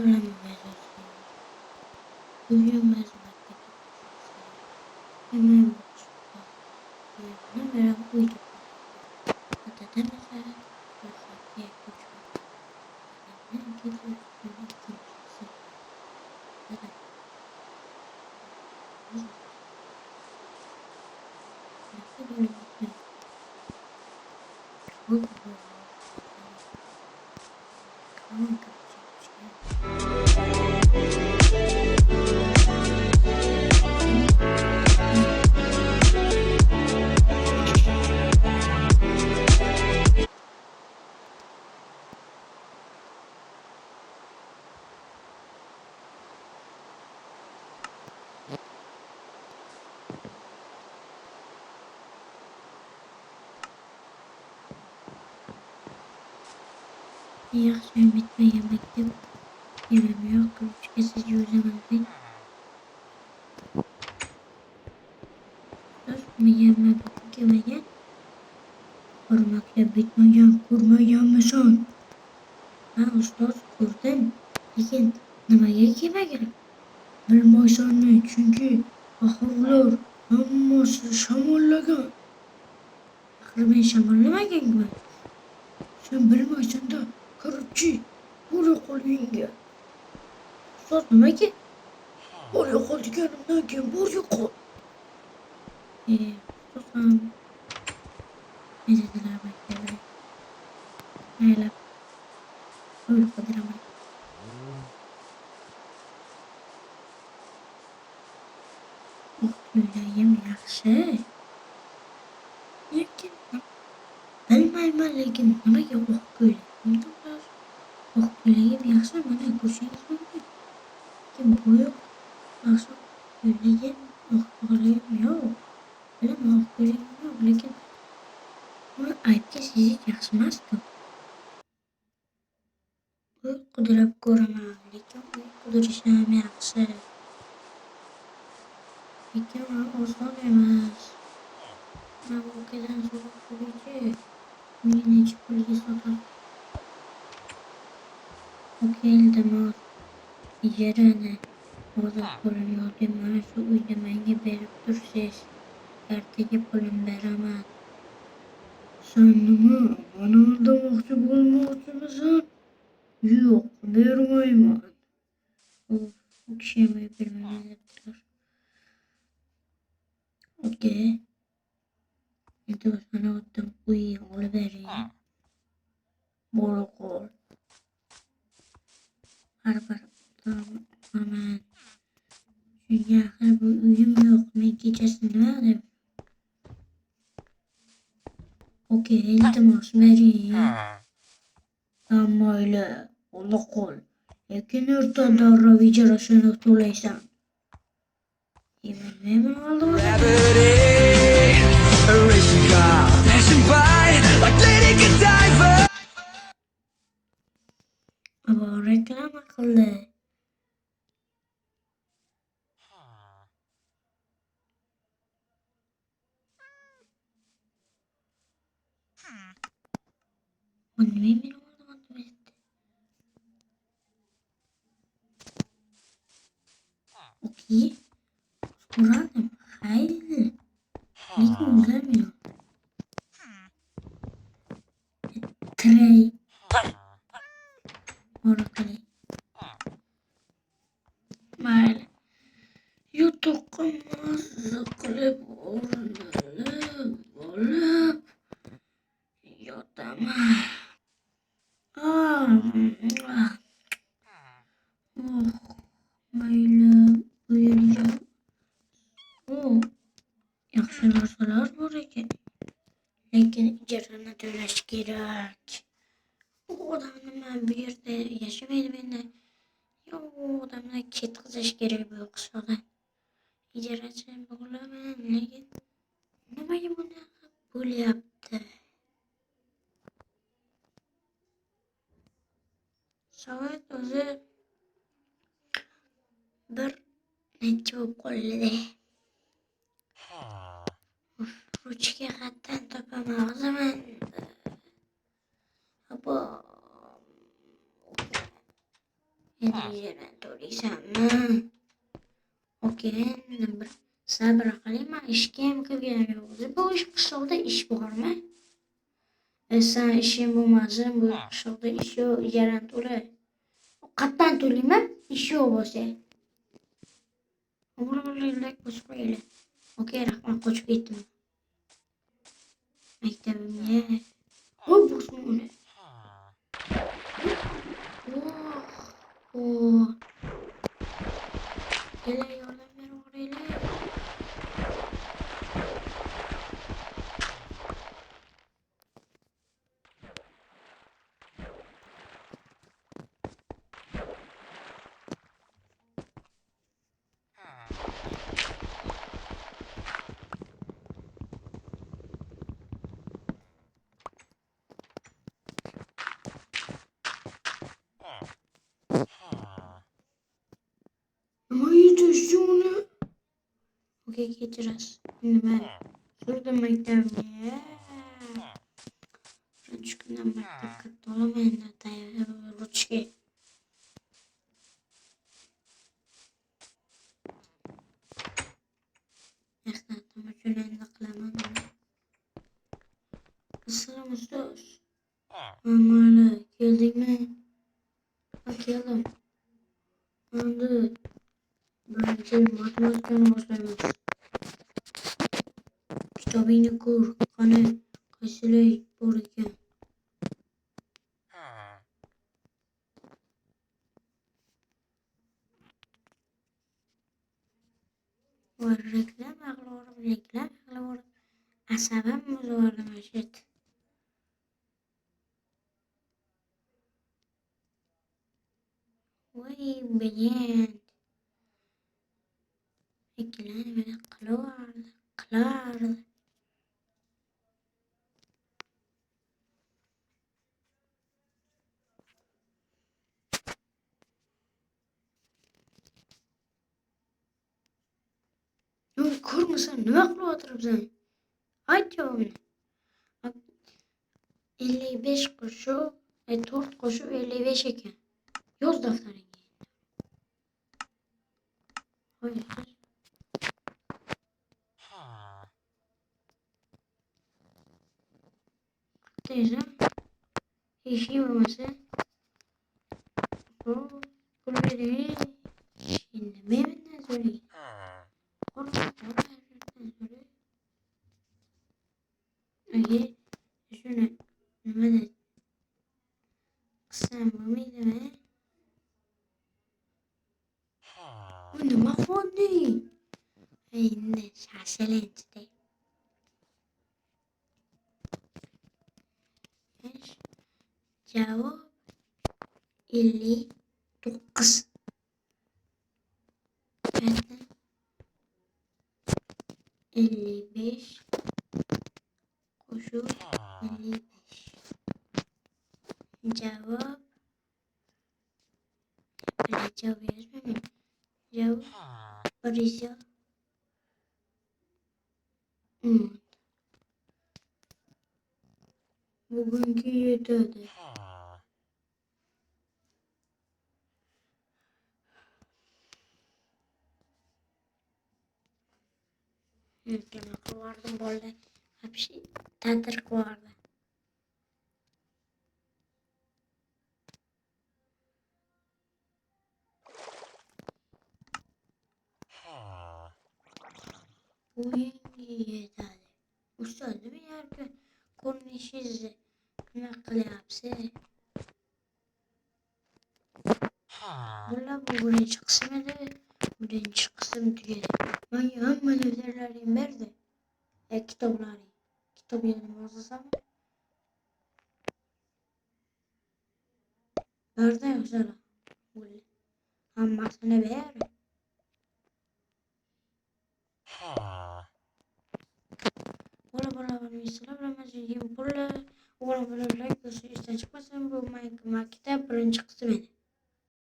bilan yozgan. Uyumas maktabga tushsa, hemen boshqa uyni bilan uyda otadan esa ro'yxatga ko'chmadi. Dadamdan kecha ustidan ikkinchisi. Dadam narsa bo'lmaydi. Bu kalon yaxshi bitmagan maktab yemim yo'q. Ko'chga siz yo'lamanbek. Ustoz miyamma bugun kelmagan. Bir maktab bitmagan ko'rmaganmisan? Ha ustoz ko'rdim. Lekin nimaga kelmagan? Bilmaysanmi? Chunki ahvlar hammasi shamollagan. Axir men shamollamaganman. Sen bilmaysan-da, korchi, bo'la qol uyingga. Ustoz nimaga? Bo'la qol deganimdan keyin bo'la qol. Ustoz ham ne dedilar maktabga? Maylab bo'la qodiraman. O'qituvchilarim yaxshi. Lekin bilmayman, lekin nimaga o'qituvchilarim yaxshi, mana ko'rishingiz mumkin. Lekin bu yoq yaxshi o'qituvchilarim yo'q. Bilaman o'qituvchilarim yo'q, lekin buni aybga sezish yaxshi emas-ku. Uy qidirib ko'raman, lekin uy qidirishim yaxshi. Lekin oson emas. Men voqeadan so'rab ko'raychi. Uyni necha pulga sotadi? Oka iltimos, ijarani hozir pulim yo'q deb mana shu uyni menga berib tursiz. Ertaga pulim beraman. Sen nima? Meni aldamoqchi bo'lmoqchimisan? Yo'q, bermayman. U kishi ham bermayman debdilar. Oka, iltimos meni otdan uyga olib bering. Bo'la qol. Har bir aman. Chunki axir bu uyim yo'q. Men kechasi nima deb? Oka, iltimos bering. Mayli, bo'la qol. Lekin ertaga darrov ijarasini to'laysan. Men oldimda reklama qildi. Nima meni oldimda aytdi? Okey. So'radim. Haydi. Lekin ular meni kiray. Bora kiray. Mayli. Yotoqqa mazza qilib o'rnalib olib yotaman. Mayli, bu yerga yaxshi narsalar bor ekan. Lekin ijarani to'lash kerak. Bu odam nima bu yerda yashamaydi meni. Yo'q, bu odamni ketqizish kerak bu qishloqdan. Ijarachi bo'laman, lekin nimaga bunaqa bo'lyapti? Soat o'zi bir necha bo'lib qoldi. Ruchka xatdan topaman o'ziman. Endi to'laysanmi? Okey, bir sabr qiling, ishga ham kirganim yo'q. Bu qishloqda ish bormi? Sen ishing bo'lmasin, bu qishloqda ish yo'q, ijaran to'la. Qatdan to'layman, ish yo'q bo'lsa. O'g'irlik qo'shib qo'yaylik. Okey, rahmat, qochib ketdim. Maktabimga. Voy, bosma uni. Oh. Kelay, yordam berib o'g'irlaylik. Nima yetishdi uni? Okey, kechirasiz. Nima? Surdim maktabga. Birinchi kundan maktabga to'laman ruchka. Mehnatım uchun endi qilaman buni. Assalom ustoz. Mayli, keldingmi? Ha, keldim. Endi birinchi matematikani boshlaymiz. Kitobingni ko'r, qani qaysilar bor ekan? Reklama qilib asabim buzildi mashit. Voy, brilliant. Ikkilanib meni qilardi. Ko'rmisan, nima qilib o'tiribsan? Ayt javobni. 55 qo'shuv, 4 qo'shuv 55 ekan. Yoz daftaringga. Hoy. Teyze. İşi olmasa. Bu kulübede. Şimdi meyvenden söyleyeyim. Korkma. Öyle. Şunu. Neden? Kısam bu muydu be? Bu ne mahvoldu? Şimdi şaşelenti. Cevap 59. Evet. 55 koşu 55. Cevap böyle cevap yazmıyorum. Cevap Barış'a bugünkü yeterdi. Demek vardım böyle hep şey tadır vardı. Bugün yeterdi. Ustad değil mi yer konuşuyoruz. Ne kılyapsa. Valla bu birinci kısım edi. Birinci kısım tügedi. Ben hamma defterlerim verdi. Kitapları. Kitap yanıma olsam. Nerede yoksa? Hammasını ver. Bora mesela bilemezsin. Bora like basıyor. İşten çıkmasın bu kitap birinci kısım edi.